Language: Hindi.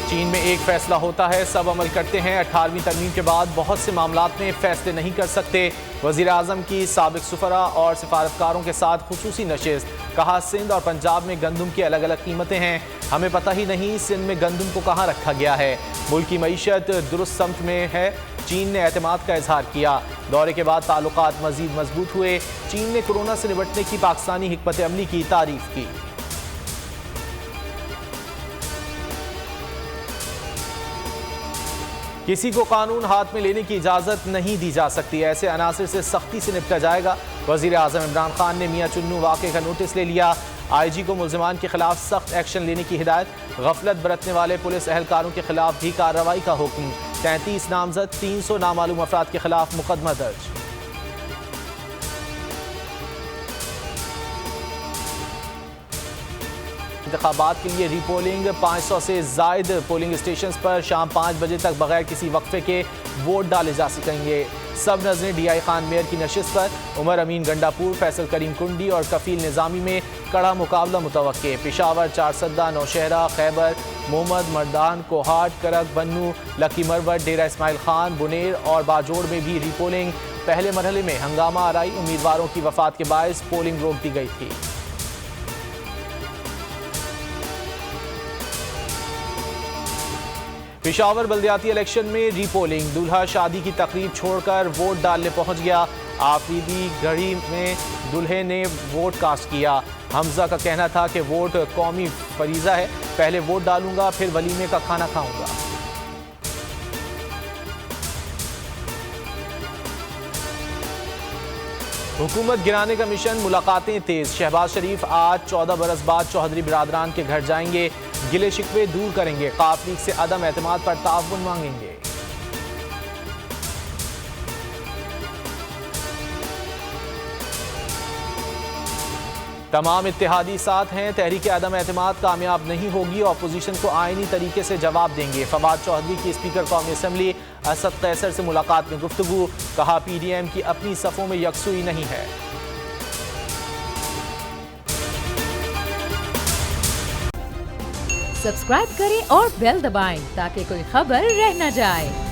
चीन में एक फैसला होता है, सब अमल करते हैं। 18वीं तरमीम के बाद बहुत से मामलात में फैसले नहीं कर सकते। वज़ीर आज़म की साबिक सुफरा और सिफारतकारों के साथ खुसूसी नशिस्त। कहा, सिंध और पंजाब में गंदम की अलग अलग कीमतें हैं, हमें पता ही नहीं सिंध में गंदम को कहाँ रखा गया है। मुल्क की मईशत दुरुस्त समत में है, चीन ने एतमाद का इजहार किया। दौरे के बाद ताल्लुकात मजीद मजबूत हुए। चीन ने कोरोना से निपटने की पाकिस्तानी हिकमत अमली की तारीफ की। किसी को कानून हाथ में लेने की इजाज़त नहीं दी जा सकती, ऐसे अनासर से सख्ती से निपटा जाएगा। वज़ीर आज़म इमरान खान ने मियां चुन्नू वाक़े का नोटिस ले लिया। IG को मुल्ज़िमान के खिलाफ सख्त एक्शन लेने की हिदायत। गफलत बरतने वाले पुलिस एहलकारों के खिलाफ भी कार्रवाई का हुक्म। 33 नामजद, 300 नामालूम अफराद के खिलाफ मुकदमा दर्ज। इंतखाबात के लिए रीपोलिंग। 500 से जायद पोलिंग स्टेशन पर शाम 5 बजे तक बगैर किसी वक्फे के वोट डाले जा सकेंगे। सब नजरें DI खान मेयर की नशिस्त पर। उमर अमीन गंडापुर, फैसल करीम कुंडी और कफील निज़ामी में कड़ा मुकाबला मुतवक्के। पेशावर, चारसद्दा, नौशहरा, खैबर, मोहम्मद, मर्दान, कोहाट, करक, बन्नू, लकी मरवट, डेरा इस्माइल खान, बुनेर और बाजोड़ में भी रीपोलिंग। पहले मरहले में हंगामा आराई, उम्मीदवारों की वफात के बायस पोलिंग रोक दी गई थी। पेशावर बल्दियाती इलेक्शन में रीपोलिंग। दूल्हा शादी की तकरीब छोड़कर वोट डालने पहुंच गया। आफरीदी घड़ी में दूल्हे ने वोट कास्ट किया। हमजा का कहना था कि वोट कौमी फरीज़ा है, पहले वोट डालूंगा फिर वलीमे का खाना खाऊंगा। हुकूमत गिराने का मिशन, मुलाकातें तेज। शहबाज शरीफ आज 14 बरस बाद चौधरी बिरादरान के घर जाएंगे, गिले शिकवे दूर करेंगे, काफ लीग से अदम एतमाद पर ताउन मांगेंगे। तमाम इत्तेहादी साथ हैं, तहरीक अदम एतमाद कामयाब नहीं होगी, अपोजिशन को आईनी तरीके से जवाब देंगे। फवाद चौधरी की स्पीकर कौमी असम्बली असद कैसर से मुलाकात में गुफ्तगू। कहा, PDM की अपनी सफ़ों में यकसुई नहीं है। सब्सक्राइब करें और बेल दबाएं ताकि कोई खबर रह न जाए।